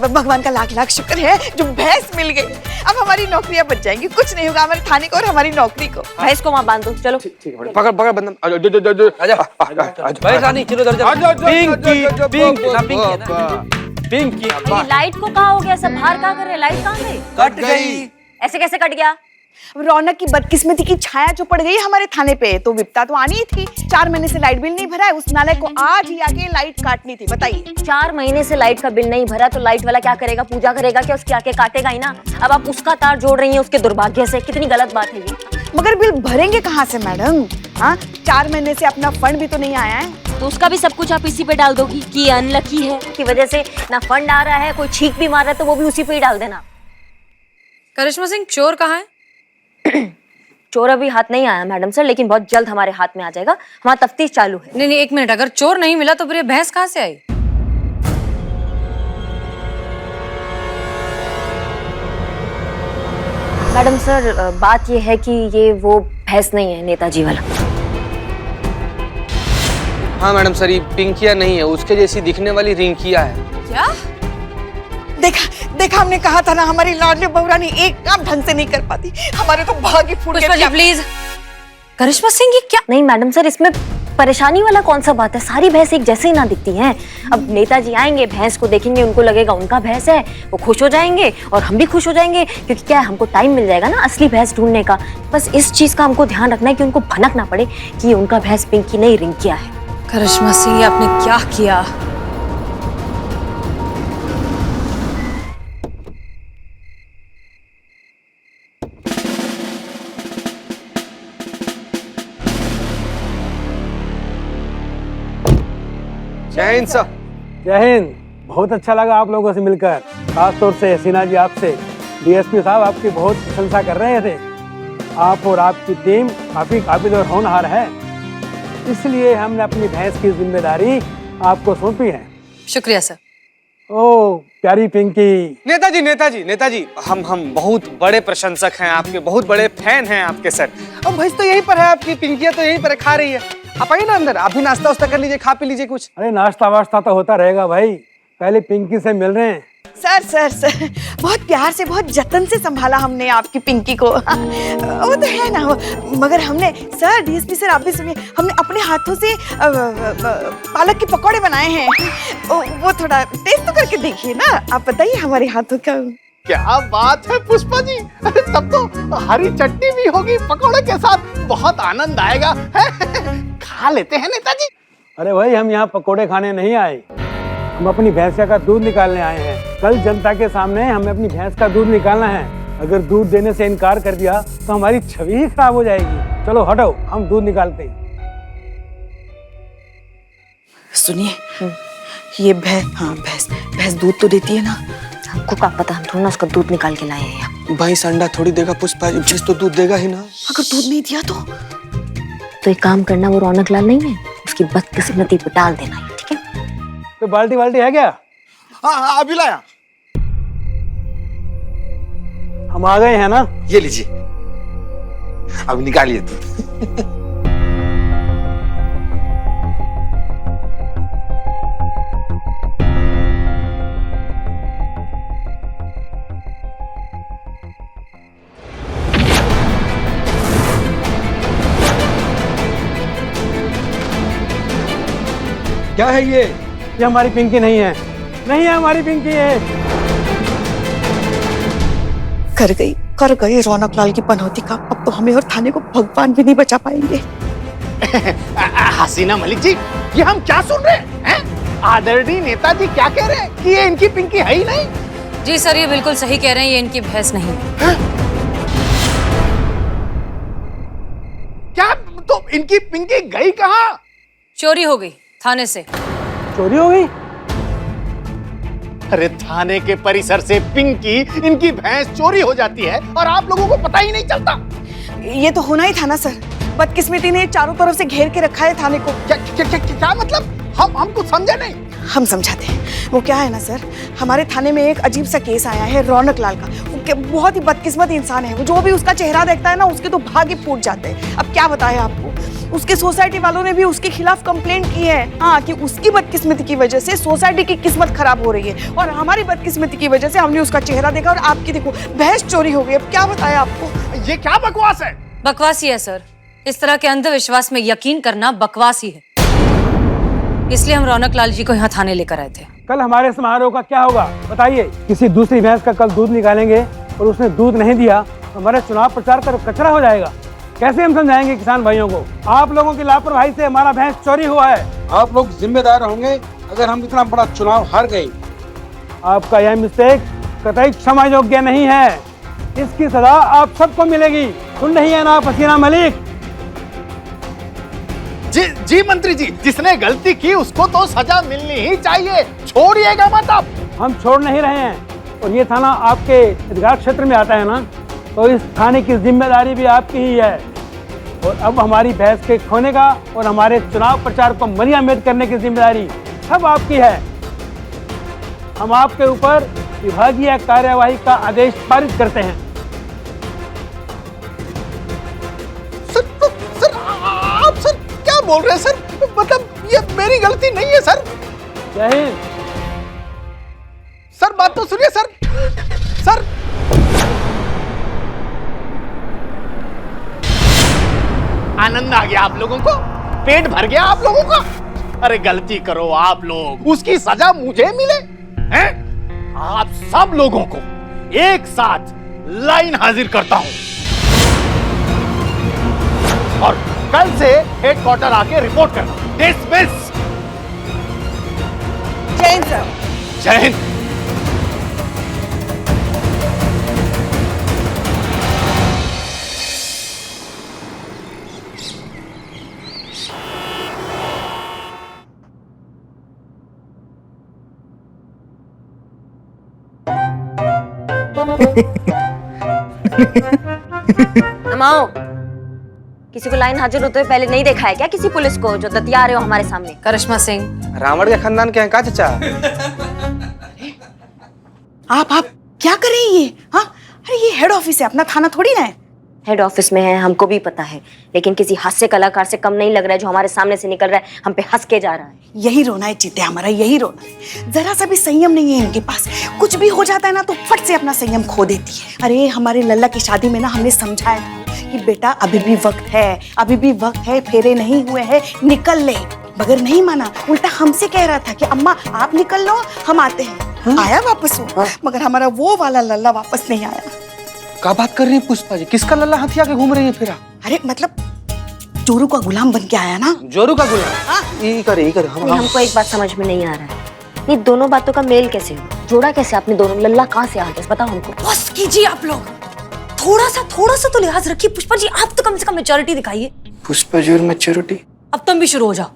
भगवान का लाख लाख शुक्र है जो भैंस मिल गई। अब हमारी नौकरियां बच जाएंगी, कुछ नहीं होगा हमारे थाने को और हमारी नौकरी को। भैंस को वहाँ बांध दो, चलो। पकड़ पकड़ बंदम। भाई रानी चलो पिंकी। लाइट को कहाँ हो गया? सब बाहर कहाँ कर रहे हैं? लाइट कहाँ गई? कट गई। ऐसे कैसे कट गया? रौनक की बदकिस्मती की छाया जो पड़ गई हमारे थाने पे, तो विपता तो आनी ही थी। 4 महीने से लाइट बिल नहीं भरा है, उस नालायक को आज ही आके लाइट काटनी थी। बताइए, 4 महीने से लाइट का बिल नहीं भरा तो लाइट वाला क्या करेगा? पूजा करेगा क्या? उसके आके काटेगा ही ना। अब आप उसका तार जोड़ रही हैं उसके दुर्भाग्य से। कितनी गलत बात है ये। मगर बिल भरेंगे कहाँ से मैडम? हाँ, 4 महीने से अपना फंड भी तो नहीं आया है। तो उसका भी सब कुछ आप इसी पे डाल दोगी कि ये अनलकी है की वजह से ना फंड आ रहा है, कोई छींक भी मार रहा है तो वो भी उसी पे ही डाल देना। करिश्मा सिंह, चोर कहाँ है? चोर अभी हाथ नहीं आया मैडम सर, लेकिन बहुत जल्द हमारे हाथ में आ जाएगा। हमारा तफ्तीश चालू है। नहीं, एक मिनट, अगर चोर नहीं मिला तो फिर ये भैंस कहाँ से आई? मैडम सर, बात ये है कि ये वो भैंस नहीं है नेताजी वाला। हाँ मैडम सर, ये पिंकिया नहीं है, उसके जैसी दिखने वाली रिंकिया है। क्या? देखा हमने कहा था ना हमारी लाडली बहुरानी एक काम ढंग से नहीं कर पाती। हमारे तो भाग ही फूट गए। प्लीज। करिश्मा सिंह, ये क्या? नहीं मैडम सर, इसमें परेशानी वाला कौन सा बात है? सारी भैंस एक जैसे ही ना दिखती हैं। अब नेताजी आएंगे, भैंस को देखेंगे, उनको लगेगा उनका भैंस है, वो खुश हो जाएंगे और हम भी खुश हो जाएंगे, क्योंकि क्या है, हमको टाइम मिल जाएगा ना असली भैंस ढूंढने का। बस इस चीज का हमको ध्यान रखना है कि उनको भनक ना पड़े कि उनका भैंस पिंकी नहीं रिंकिया है। करिश्मा सिंह, आपने क्या किया? जय हिंद सर। जय हिंद। बहुत अच्छा लगा आप लोगों से मिलकर, खासतौर से हसीना जी आपसे। डीएसपी साहब आपकी बहुत प्रशंसा कर रहे थे। आप और आपकी टीम काफी काबिल और होनहार है, इसलिए हमने अपनी भैंस की जिम्मेदारी आपको सौंपी है। शुक्रिया सर। ओ प्यारी पिंकी। नेताजी, हम बहुत बड़े प्रशंसक हैं आपके, बहुत बड़े फैन हैं आपके सर। अब भैंस तो यहीं पर है आपकी, पिंकिया तो यहीं पर खा रही है। आप आइए ना अंदर, आप भी नाश्ता वास्ता कर लीजिए, खा पी लीजिए कुछ। अरे नाश्ता वास्ता तो होता रहेगा भाई, पहले पिंकी से मिल रहे हैं। सर बहुत प्यार से, बहुत जतन से संभाला हमने आपकी पिंकी को। वो तो है ना, मगर हमने सर, डीएसपी सर आप भी सुनिए, हमने अपने हाथों से पालक के पकौड़े बनाए हैं। वो थोड़ा टेस्ट तो करके देखिए ना, आप बताइए हमारे हाथों का। क्या बात है पुष्पा जी, तब तो हरी चटनी भी होगी पकौड़े के साथ, बहुत आनंद आएगा। खा लेते हैं नेताजी। अरे भाई हम यहाँ पकोड़े खाने नहीं आए, हम अपनी भैंसिया का दूध निकालने आए हैं। कल जनता के सामने हमें अपनी भैंस का दूध निकालना है। अगर दूध देने से इनकार कर दिया तो हमारी छवि ही खराब हो जाएगी। चलो हटो, हम दूध निकालते हैं। सुनिए, ये भैंस दूध तो देती है ना? हमको क्या पता, हम थोड़ा ना उसका दूध निकाल के लाए हैं यहाँ। भैंस अंडा थोड़ी देगा पुष्पा, भैंस तो दूध देगा ही ना। अगर दूध नहीं दिया तो एक काम करना, वो रौनक लाल नहीं है, उसकी बदकिस्मती पे डाल देना है, ठीक है? तो बाल्टी है क्या? हाँ अभी लाया। हम आ गए हैं ना? ये लीजिए, अब निकालिए दूध। क्या है ये हमारी पिंकी नहीं है, नहीं है हमारी पिंकी है। कर गए रौनक लाल की पनौती का। अब तो हमें और थाने को भगवान भी नहीं बचा पाएंगे। हसीना मलिक जी, ये हम क्या सुन रहे हैं? आदरणीय नेताजी क्या कह रहे हैं कि ये इनकी पिंकी है ही नहीं? जी सर, ये बिल्कुल सही कह रहे हैं, ये इनकी भैंस नहीं है। क्या? तो इनकी पिंकी गई कहाँ? चोरी हो गई थाने से। चोरी हो गई? अरे थाने के परिसर से पिंकी, इनकी भैंस चोरी हो जाती है और आप लोगों को पता ही नहीं चलता। ये तो होना ही था ना सर, बदकिस्मती ने चारों तरफ से घेर के रखा है थाने को। क्या मतलब? हम कुछ समझे नहीं। हम समझाते हैं। वो क्या है ना सर, हमारे थाने में एक अजीब सा केस आया है रौनक लाल का। वो बहुत ही बदकिस्मत इंसान है। वो जो भी उसका चेहरा देखता है ना, उसके तो भाग ही फूट जाते हैं। अब क्या बताएं आपको, उसके सोसाइटी वालों ने भी उसके खिलाफ कंप्लेंट की है। हाँ, कि उसकी बदकिस्मती की वजह से सोसाइटी की किस्मत खराब हो रही है, और हमारी बदकिस्मती की वजह से हमने उसका चेहरा देखा और आपकी देखो भैंस चोरी हो गई। अब क्या बताएं आपको? ये क्या बकवास है? बकवास ही है सर, इस तरह के अंधविश्वास में यकीन करना बकवास ही है। इसलिए हम रौनक लाल जी को यहाँ थाने लेकर आए थे। कल हमारे समारोह का क्या होगा बताइए? किसी दूसरी भैंस का कल दूध निकालेंगे और उसने दूध नहीं दिया, हमारे चुनाव प्रचार का कचरा हो जाएगा। कैसे हम समझाएंगे किसान भाइयों को? आप लोगों की लापरवाही से हमारा भैंस चोरी हुआ है। आप लोग जिम्मेदार होंगे अगर हम इतना बड़ा चुनाव हार गए। आपका यह मिस्टेक कतई क्षमा योग्य नहीं है। इसकी सजा आप सबको मिलेगी। सुन रही है ना आप हसीना मलिक? जी मंत्री जी, जिसने गलती की उसको तो सजा मिलनी ही चाहिए, छोड़िएगा मत आप। हम छोड़ नहीं रहे हैं, और ये थाना आपके अधिकार क्षेत्र में आता है ना, तो इस थाने की जिम्मेदारी भी आपकी ही है। और अब हमारी भैंस के खोने का और हमारे चुनाव प्रचार को मलियामेद करने की जिम्मेदारी सब आपकी है। हम आपके ऊपर विभागीय कार्यवाही का आदेश पारित करते हैं। सर क्या बोल रहे हैं सर? मतलब ये मेरी गलती नहीं है सर। जय हिंद। सर बात तो सुनिए सर। सर आनंद आ गया आप लोगों को? पेट भर गया आप लोगों का? अरे गलती करो आप लोग, उसकी सजा मुझे मिले हैं? आप सब लोगों को एक साथ लाइन हाजिर करता हूं, और कल से हेडक्वार्टर आके रिपोर्ट करना। डिसमिस। जय हिंद सर। जय हिंद। अमाओ, किसी को लाइन हाजिर होते हुए पहले नहीं देखा है क्या किसी पुलिस को, जो दतिया रहे हो हमारे सामने? करिश्मा सिंह। रावण के खानदान के हैं का चाचा? आप क्या कर रही है ये? हाँ, अरे ये हेड ऑफिस है, अपना थाना थोड़ी ना है। हेड ऑफिस में है, हमको भी पता है, लेकिन किसी हास्य कलाकार से कम नहीं लग रहा है जो हमारे सामने से निकल रहा है, हम पे हंस के जा रहा है। यही रोना है चीते, हमारा यही रोना है। जरा सा भी संयम नहीं है इनके पास, कुछ भी हो जाता है ना तो फट से अपना संयम खो देती है। अरे हमारे लल्ला की शादी में ना हमने समझाया था कि बेटा अभी भी वक्त है, अभी भी वक्त है, फेरे नहीं हुए हैं, निकल ले, मगर नहीं माना। उल्टा हमसे कह रहा था कि अम्मा आप निकल लो, हम आते हैं। आया वापस वो, मगर हमारा वो वाला लल्ला वापस नहीं आया। क्या बात कर रही है पुष्पा जी? किसका लल्ला हथिया के घूम रही है फिर? अरे मतलब जोरू का गुलाम बन के आया ना। जोरू का गुलाम? ये करे हमको एक बात समझ में नहीं आ रहा है, ये दोनों बातों का मेल कैसे हो, जोड़ा कैसे आपने दोनों? लल्ला कहाँ से आ गया बताओ हमको। बस कीजिए आप लोग, थोड़ा सा तो लिहाज रखिए। पुष्पा जी आप तो कम से कम मैच्योरिटी दिखाइए। पुष्पा जी और मैच्योरिटी? अब तुम भी शुरू हो जाओ।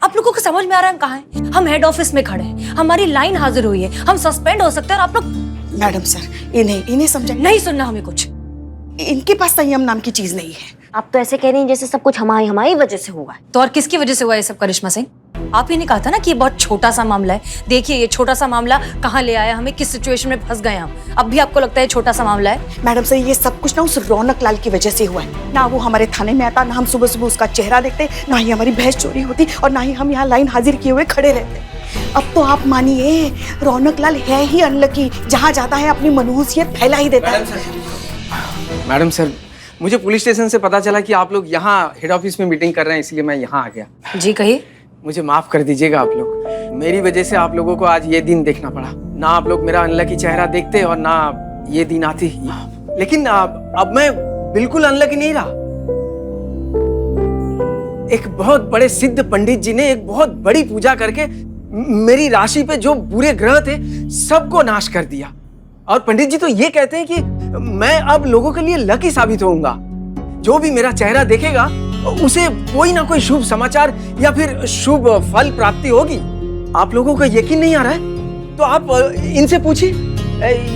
आप लोगों को समझ में आ रहा है हम कहाँ हैं? हम हेड ऑफिस में खड़े हैं, हमारी लाइन हाजिर हुई है, हम सस्पेंड हो सकते हैं और आप लोग। मैडम सर इन्हें समझा नहीं सुनना हमें कुछ, इनके पास संयम नाम की चीज नहीं है। आप तो ऐसे कह रही हैं जैसे सब कुछ हमारी वजह से हुआ है। तो और किसकी वजह से हुआ ये सब करिश्मा सिंह? आप ही ने कहा था ना कि ये बहुत छोटा सा मामला है। देखिए ये छोटा सा मामला कहाँ ले आया हमें, किस सिचुएशन में फंस गए हम। अब भी आपको लगता है छोटा सा मामला है? मैडम सर ये सब कुछ ना उस रौनक लाल की वजह से हुआ है। ना वो हमारे थाने में आता, ना हम सुबह सुबह उसका चेहरा देखते, ना ही हमारी भैंस चोरी होती, और ना ही हम यहाँ लाइन हाजिर किए हुए खड़े रहते। अब तो आप मानिए रौनक लाल है ही अनलकी, जहाँ जाता है अपनी मनहूसियत फैला ही देता है। मैडम सर, मुझे पुलिस स्टेशन से पता चला कि आप लोग यहाँ हेड ऑफिस में मीटिंग कर रहे हैं, इसलिए मैं यहाँ आ गया। जी कहिए। मुझे माफ कर दीजिएगा आप लोग, मेरी वजह से आप लोगों को आज ये दिन देखना पड़ा। ना आप लोग मेरा अनलकी चेहरा देखते और ना ये दिन आती। लेकिन अब मैं बिल्कुल अनलकी नहीं रहा। एक बहुत बड़े सिद्ध पंडित जी ने एक बहुत बड़ी पूजा करके मेरी राशि पे जो बुरे ग्रह थे सबको नाश कर दिया। और पंडित जी तो ये कहते हैं कि मैं अब लोगों के लिए लकी साबित होऊंगा। जो भी मेरा चेहरा देखेगा उसे कोई ना कोई शुभ समाचार या फिर शुभ फल प्राप्ति होगी। आप लोगों को यकीन नहीं आ रहा है तो आप इनसे पूछिए।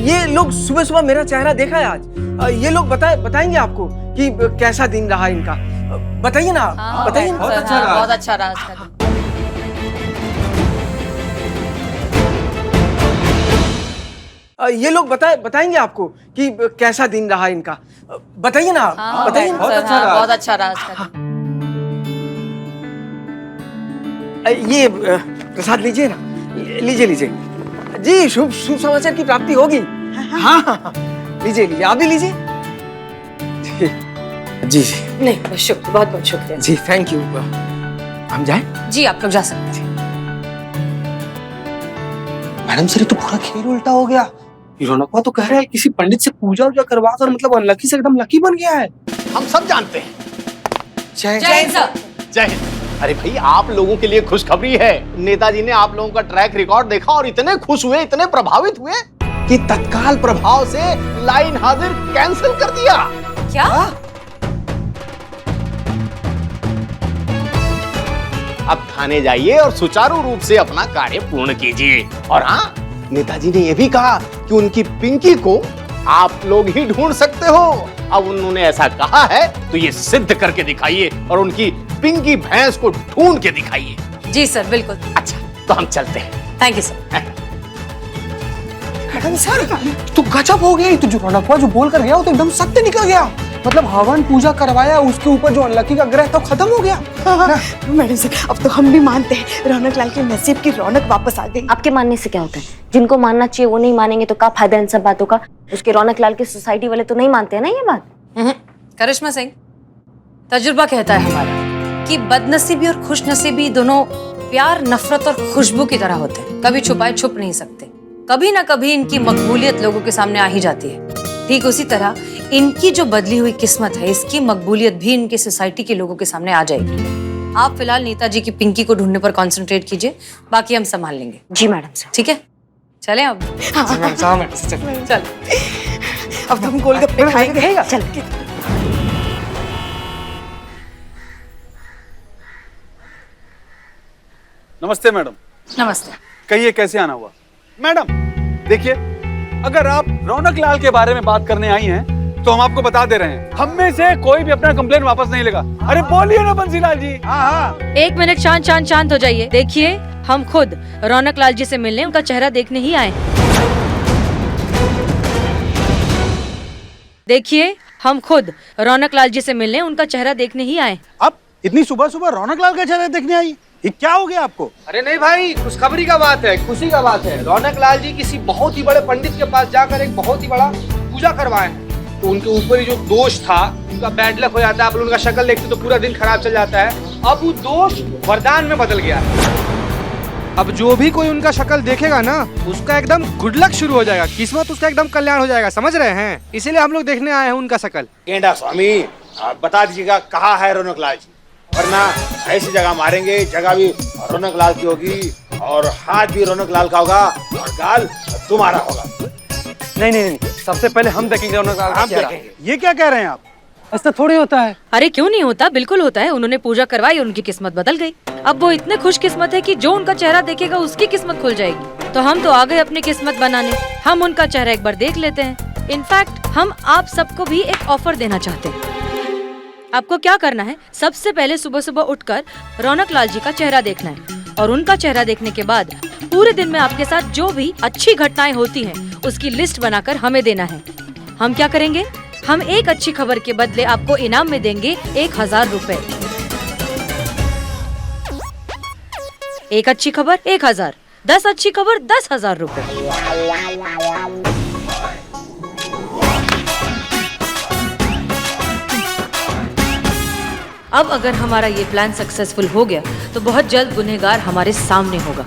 ये लोग सुबह सुबह मेरा चेहरा देखा है आज। ये लोग बताएंगे आपको कि कैसा दिन रहा इनका। बताइए ना, बताइए ना। बहुत अच्छा रहा आज का दिन। ये लोग बताएंगे आपको कि कैसा दिन रहा इनका। बताइए ना, बताइए ना। बहुत अच्छा रहा आज का दिन। ये प्रसाद लीजिए ना, लीजिए जी। शुभ समाचार की प्राप्ति होगी। हाँ, लीजिए आप भी लीजिए। जी नहीं बहुत शुक्रिया, बहुत बहुत शुक्रिया जी, थैंक यू। हम जाएं? जी आप लोग जा सकते हैं। मैडम सर ये तो पूरा खेल उल्टा हो गया। रौनकवा तो कह रहा है किसी पंडित से पूजा वूजा करवा कर मतलब अनलकी से एकदम लकी बन गया है। हम सब जानते हैं। जय हिंद सर। जय हिंद। अरे भाई आप लोगों के लिए खुशखबरी है। नेताजी ने आप लोगों का ट्रैक रिकॉर्ड देखा और इतने खुश हुए, इतने प्रभावित हुए कि तत्काल प्रभाव से लाइन हाजिर कैंसिल कर दिया। क्या? अब थाने जाइए और सुचारू रूप से अपना कार्य पूर्ण कीजिए। और हाँ, नेताजी ने यह भी कहा कि उनकी पिंकी को आप लोग ही ढूंढ सकते हो। अब उन्होंने ऐसा कहा है तो ये सिद्ध करके दिखाइए और उनकी पिंकी भैंस को ढूंढ के दिखाइए। जी सर बिल्कुल। अच्छा तो हम चलते हैं। Thank you sir. Madam sir तो गजब हो गया। तो जो रौनकवा जो बोल कर गया वो तो एकदम सत्य निकल गया। मतलब हवन पूजा करवाया, उसके ऊपर जो अनलकी का ग्रह था वो खत्म हो गया। मैडम सर अब तो हम भी मानते हैं रौनक लाल के नसीब की रौनक वापस आ गई। आपके मानने से क्या होता है? जिनको मानना चाहिए वो नहीं मानेंगे तो क्या फायदा इन सब बातों का? उसके रौनक लाल की सोसाइटी वाले तो नहीं मानते हैं ना ये बात। करिश्मा सिंह, तजुर्बा कहता है हमारा कि बदनसीबी और खुशनसीबी दोनों प्यार, नफरत और खुशबू की तरह होते हैं। कभी छुपाए छुप नहीं सकते। कभी ना कभी इनकी मकबूलियत लोगों के सामने आ ही जाती है। ठीक उसी तरह इनकी जो बदली हुई किस्मत है, इसकी मकबूलियत भी इनकी सोसाइटी के लोगों के सामने आ जाएगी। आप फिलहाल नेताजी की पिंकी को ढूंढने पर कंसंट्रेट कीजिए, बाकी हम संभाल लेंगे। जी मैडम सर। ठीक है, चले अब। चल अब तो हम गोलगप्पे खाएंगे। चल। नमस्ते मैडम। नमस्ते। कहिए कैसे आना हुआ? मैडम देखिए, अगर आप रौनक लाल के बारे में बात करने आई हैं तो हम आपको बता दे रहे हैं, हम में से कोई भी अपना कंप्लेन वापस नहीं लेगा। अरे बोलिए ना बंसीलाल जी। हाँ। एक मिनट, शांत हो जाइए। देखिए हम खुद रौनक लाल जी से मिलने, उनका चेहरा देखने ही आए। देखिए, हम खुद रौनक लाल जी से मिलने उनका चेहरा देखने ही आए। अब इतनी सुबह सुबह रौनक लाल का चेहरा देखने आई, ये क्या हो गया आपको? अरे नहीं भाई, खुशखबरी का बात है, खुशी का बात है। रौनक लाल जी किसी बहुत ही बड़े पंडित के पास जाकर एक बहुत ही बड़ा पूजा करवाए हैं। तो उनके ऊपर ही जो दोष था, उनका बैड लक हो जाता है। आप उनका शक्ल देखते तो पूरा दिन खराब चल जाता है। अब वो दोष वरदान में बदल गया है। अब जो भी कोई उनका शक्ल देखेगा ना, उसका एकदम गुड लक शुरू हो जाएगा, किस्मत उसका एकदम कल्याण हो जाएगा, समझ रहे हैं? इसीलिए हम लोग देखने आए हैं उनका शक्ल। गेंडा स्वामी, आप बता दीजिएगा कहाँ है रौनक लाल जी, वरना ऐसी जगह मारेंगे, जगह भी रौनक लाल की होगी और हाथ भी रौनक लाल का होगा और गाल तुम्हारा होगा। नहीं, सबसे पहले हम देखेंगे रौनक लाल का चेहरा। ये क्या कह रहे हैं आप? ऐसा थोड़ी होता है। अरे क्यों नहीं होता, बिल्कुल होता है। उन्होंने पूजा करवाई और उनकी किस्मत बदल गई। अब वो इतने खुशकिस्मत है कि जो उनका चेहरा देखेगा उसकी किस्मत खुल जाएगी। तो हम तो आ गए अपनी किस्मत बनाने। हम उनका चेहरा एक बार देख लेते हैं। इनफैक्ट हम आप सबको भी एक ऑफर देना चाहते हैं। आपको क्या करना है, सबसे पहले सुबह सुबह उठकर रौनक लाल जी का चेहरा देखना है और उनका चेहरा देखने के बाद पूरे दिन में आपके साथ जो भी अच्छी घटनाएं होती हैं उसकी लिस्ट बनाकर हमें देना है। हम क्या करेंगे, हम एक अच्छी खबर के बदले आपको इनाम में देंगे 1000 रुपए। एक अच्छी खबर 1000, 10 अच्छी खबर 10,000 रुपए। अब अगर हमारा ये प्लान सक्सेसफुल हो गया तो बहुत जल्द गुनहगार हमारे सामने होगा।